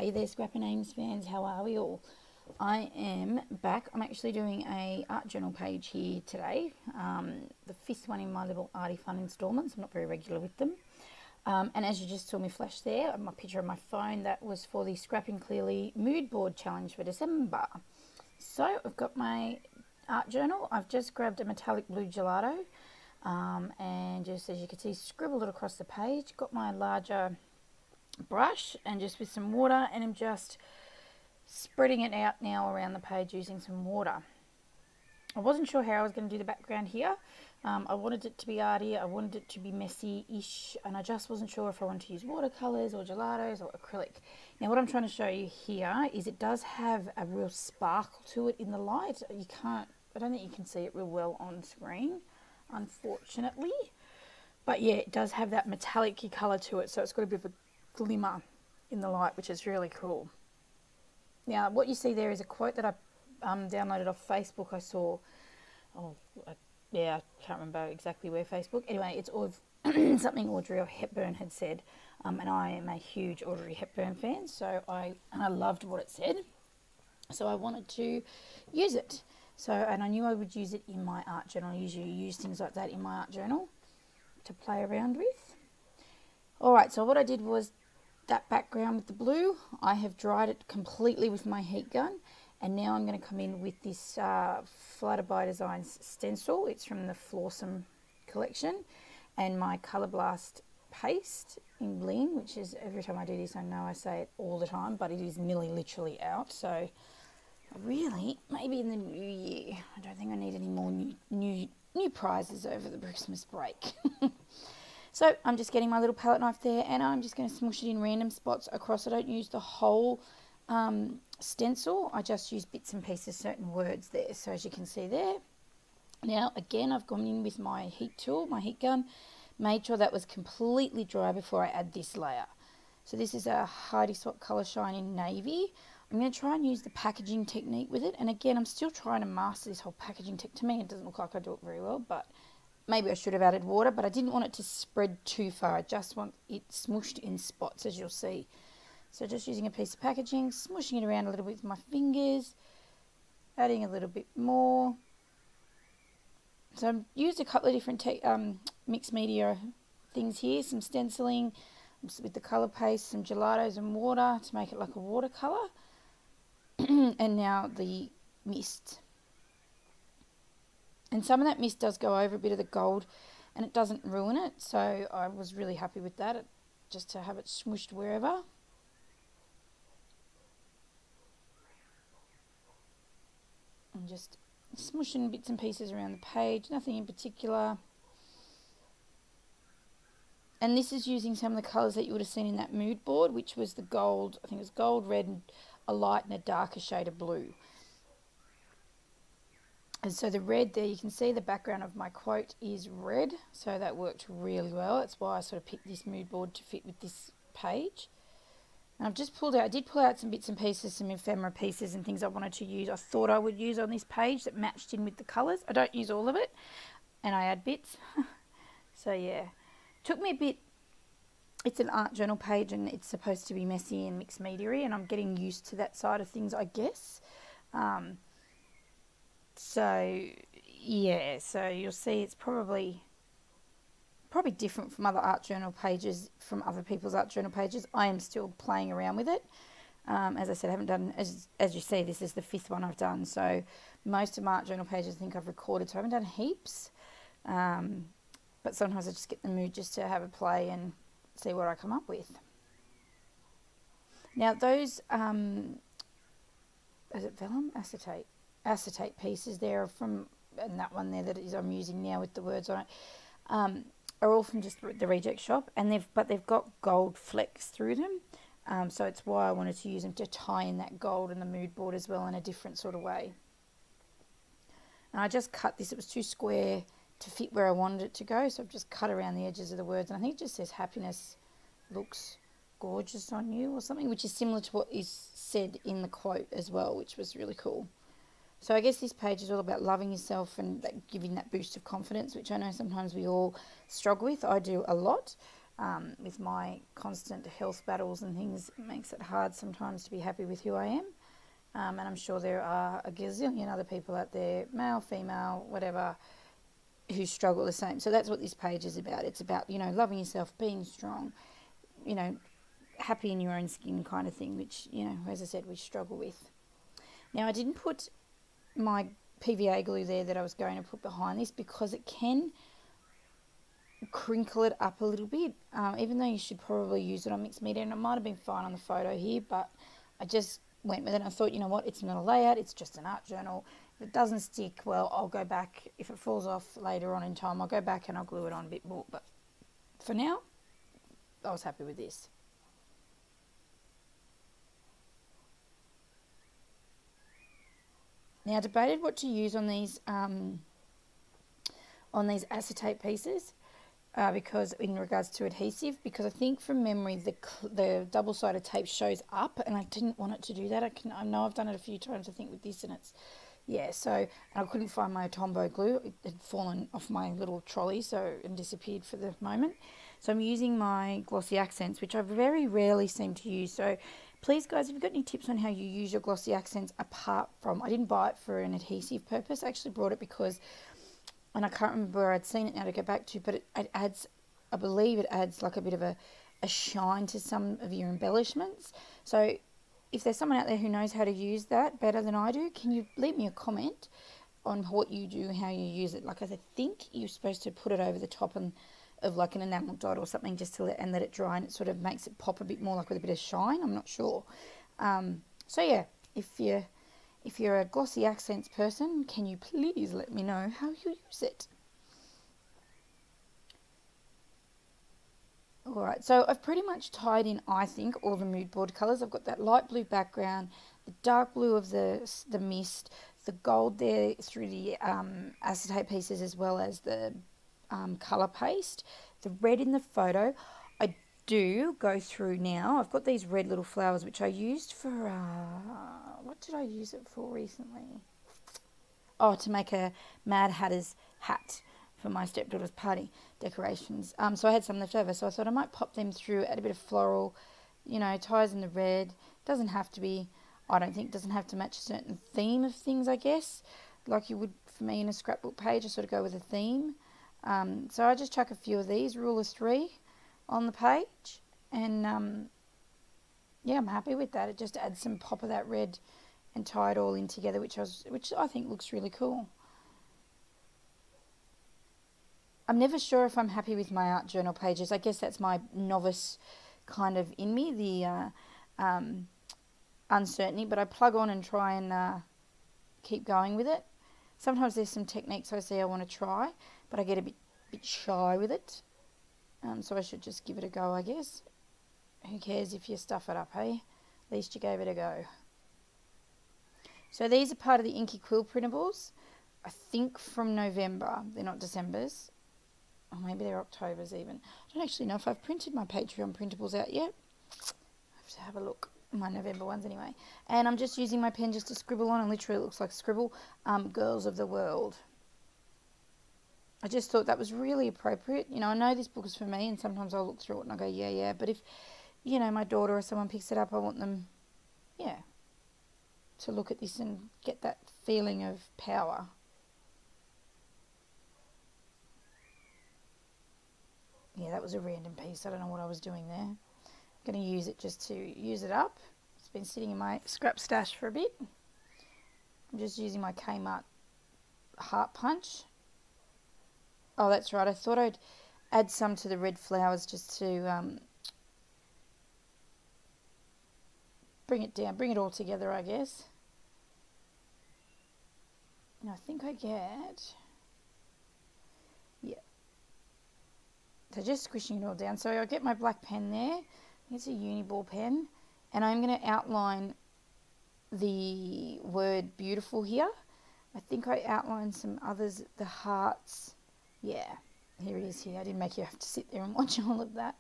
Hey there, Scrapping Names fans, how are we all? I am back. I'm actually doing a art journal page here today, the fifth one in my little arty fun installments. I'm not very regular with them. And as you just saw me flash there, my picture on my phone, that was for the Scrapping Clearly mood board challenge for December. So I've got my art journal. I've just grabbed a metallic blue gelato and just, as you can see, scribbled it across the page. Got my larger brush and just with some water, and I'm just spreading it out now around the page using some water. I wasn't sure how I was going to do the background here. I wanted it to be arty, I wanted it to be messy-ish, and I just wasn't sure if I wanted to use watercolours or gelatos or acrylic. Now what I'm trying to show you here is it does have a real sparkle to it in the light. I don't think you can see it real well on screen, unfortunately. But yeah, it does have that metallic-y colour to it, so it's got a bit of a glimmer in the light, which is really cool. Now what you see there is a quote that I downloaded off Facebook. I saw, yeah, I can't remember exactly where Facebook. Anyway, it's something Audrey Hepburn had said, and I am a huge Audrey Hepburn fan, so I loved what it said. So I wanted to use it. So, and I knew I would use it in my art journal. I usually use things like that in my art journal to play around with. Alright, so what I did was that background with the blue, I have dried it completely with my heat gun, and now I'm going to come in with this Flutter by Designs stencil. It's from the Flawsome collection, and my Colour Blast paste in bling, which is, every time I do this, I know I say it all the time, but it is nearly literally out, so really, maybe in the new year. I don't think I need any more new prizes over the Christmas break. So I'm just getting my little palette knife there, and I'm just going to smush it in random spots across. I don't use the whole stencil. I just use bits and pieces, certain words there. So as you can see there. Now again, I've gone in with my heat tool, my heat gun, made sure that was completely dry before I add this layer. So this is a Hardy Swap Colour Shine in Navy. I'm going to try and use the packaging technique with it. And again, I'm still trying to master this whole packaging technique. To me, it doesn't look like I do it very well, but maybe I should have added water, but I didn't want it to spread too far. I just want it smooshed in spots, as you'll see. So just using a piece of packaging, smushing it around a little bit with my fingers, adding a little bit more. So I've used a couple of different mixed media things here, some stenciling with the colour paste, some gelatos and water to make it like a watercolour, and now the mist. And some of that mist does go over a bit of the gold, and it doesn't ruin it, so I was really happy with that, just to have it smooshed wherever. And just smushing bits and pieces around the page, nothing in particular. And this is using some of the colours that you would have seen in that mood board, which was the gold, I think it was gold, red, and a light and a darker shade of blue. And so the red there, you can see the background of my quote is red, so that worked really well. That's why I sort of picked this mood board to fit with this page. And I've just pulled out, I did pull out some bits and pieces, some ephemera pieces and things I wanted to use, I thought I would use on this page that matched in with the colours. I don't use all of it, and I add bits. So yeah, took me a bit. It's an art journal page, and it's supposed to be messy and mixed media-y, and I'm getting used to that side of things, I guess. So yeah, so you'll see it's probably different from other art journal pages, from other people's art journal pages. I am still playing around with it. As I said, I haven't done, as you see, this is the fifth one I've done. So most of my art journal pages I think I've recorded, so I haven't done heaps. But sometimes I just get the mood just to have a play and see what I come up with. Now those, is it vellum? Acetate pieces there are from, and that one there that is I'm using now with the words on it, are all from just the reject shop, and they've got gold flecks through them, so it's why I wanted to use them to tie in that gold and the mood board as well in a different sort of way. And I just cut this, it was too square to fit where I wanted it to go, so I've just cut around the edges of the words, and I think it just says happiness looks gorgeous on you or something, which is similar to what is said in the quote as well, which was really cool. So I guess this page is all about loving yourself and giving that boost of confidence, which I know sometimes we all struggle with. I do a lot. with my constant health battles and things, it makes it hard sometimes to be happy with who I am. And I'm sure there are a gazillion other people out there, male, female, whatever, who struggle the same. So that's what this page is about. It's about, you know, loving yourself, being strong, you know, happy in your own skin kind of thing, which, you know, as I said, we struggle with. Now, I didn't put my PVA glue there that I was going to put behind this because it can crinkle it up a little bit, even though you should probably use it on mixed media, and it might have been fine on the photo here, but I just went with it and I thought, you know what, it's not a layout, it's just an art journal. If it doesn't stick, well, I'll go back. If it falls off later on in time, I'll go back and I'll glue it on a bit more, but for now, I was happy with this. Now, I debated what to use on these acetate pieces because in regards to adhesive, because I think from memory the double-sided tape shows up, and I didn't want it to do that. I know I've done it a few times, I think, with this, and it's, yeah, so, and I couldn't find my Tombow glue. It had fallen off my little trolley and disappeared for the moment. So I'm using my glossy accents, which I very rarely seem to use. So please, guys, if you've got any tips on how you use your glossy accents apart from, I didn't buy it for an adhesive purpose. I actually brought it because, and I can't remember where I'd seen it now to go back to, but it adds, I believe it adds like a bit of a shine to some of your embellishments. So if there's someone out there who knows how to use that better than I do, can you leave me a comment on what you do, how you use it? Like, I think you're supposed to put it over the top of like an enamel dot or something, just to let it dry, and it sort of makes it pop a bit more, like with a bit of shine. I'm not sure. So yeah, if you're a glossy accents person, can you please let me know how you use it? Alright, so I've pretty much tied in, I think, all the mood board colours. I've got that light blue background, the dark blue of the mist, the gold there through the acetate pieces, as well as the colour paste, the red in the photo. I do go through now. I've got these red little flowers, which I used for, what did I use it for recently? Oh, to make a Mad Hatter's hat for my stepdaughter's party decorations. So I had some left over, so I thought I might pop them through, add a bit of floral, you know, ties in the red. Doesn't have to be, I don't think, doesn't have to match a certain theme of things, I guess, like you would for me in a scrapbook page. I sort of go with a theme. So I just chuck a few of these, rule of 3 on the page, and yeah, I'm happy with that. It just adds some pop of that red and tie it all in together, which I think looks really cool. I'm never sure if I'm happy with my art journal pages. I guess that's my novice kind of in me, the uncertainty, but I plug on and try and keep going with it. Sometimes there's some techniques I see I want to try, but I get a bit shy with it. So I should just give it a go, I guess. Who cares if you stuff it up, hey? At least you gave it a go. So these are part of the Inky Quill printables. I think from November. They're not December's. Or maybe they're October's even. I don't actually know if I've printed my Patreon printables out yet. I have to have a look. My November ones anyway. And I'm just using my pen just to scribble on, and literally it looks like scribble. Girls of the World. I just thought that was really appropriate. You know, I know this book is for me, and sometimes I'll look through it and I go, yeah. But if, you know, my daughter or someone picks it up, I want them, yeah, to look at this and get that feeling of power. Yeah, that was a random piece. I don't know what I was doing there. I'm going to use it just to use it up. It's been sitting in my scrap stash for a bit. I'm just using my Kmart heart punch. Oh, that's right. I thought I'd add some to the red flowers just to bring it down, bring it all together, I guess. And I think I get, yeah. So just squishing it all down. So I'll get my black pen there. It's a uni ball pen. And I'm going to outline the word beautiful here. I think I outlined some others, the hearts. Yeah, here it is here. I didn't make you have to sit there and watch all of that.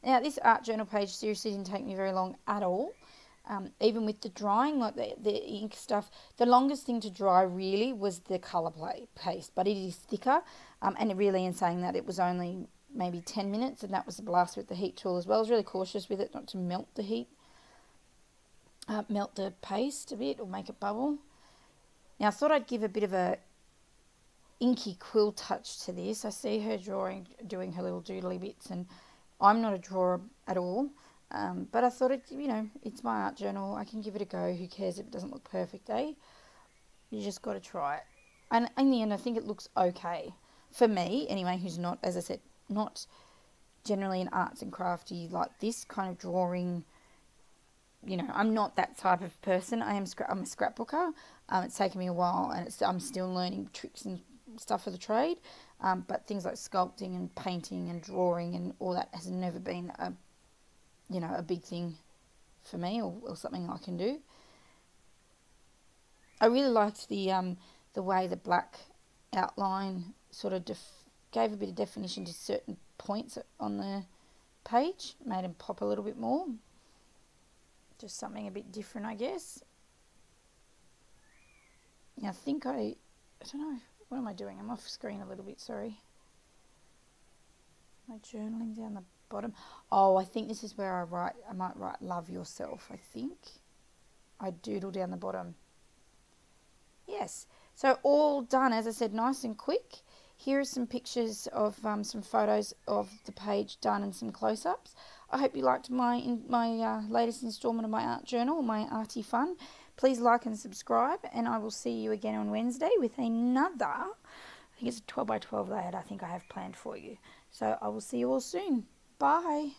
Now, this art journal page seriously didn't take me very long at all. Even with the drying, like the ink stuff, the longest thing to dry really was the colour paste, but it is thicker. And really, in saying that, it was only maybe 10 minutes, and that was a blast with the heat tool as well. I was really cautious with it not to melt the heat, melt the paste a bit or make it bubble. Now I thought I'd give a bit of a inky quill touch to this. I see her doing her little doodly bits, and I'm not a drawer at all, but I thought it's my art journal. I can give it a go. Who cares if it doesn't look perfect, eh? You just got to try it. And in the end, I think it looks okay. For me, anyway, who's not, as I said, not generally an arts and crafty like this kind of drawing. I'm not that type of person. I'm a scrapbooker. It's taken me a while, and I'm still learning tricks and stuff of the trade. But things like sculpting and painting and drawing and all that has never been a big thing for me, or something I can do. I really liked the way the black outline sort of gave a bit of definition to certain points on the page, made them pop a little bit more. Just something a bit different, I guess. I think I don't know, what am I doing? I'm off screen a little bit, sorry. My journaling down the bottom. Oh, I think this is where I might write love yourself, I think. I doodle down the bottom. Yes, so all done, as I said, nice and quick. Here are some pictures of some photos of the page done and some close-ups. I hope you liked my latest installment of my art journal, my arty fun. Please like and subscribe, and I will see you again on Wednesday with another, I think it's a 12 by 12 layout I think I have planned for you. So I will see you all soon. Bye.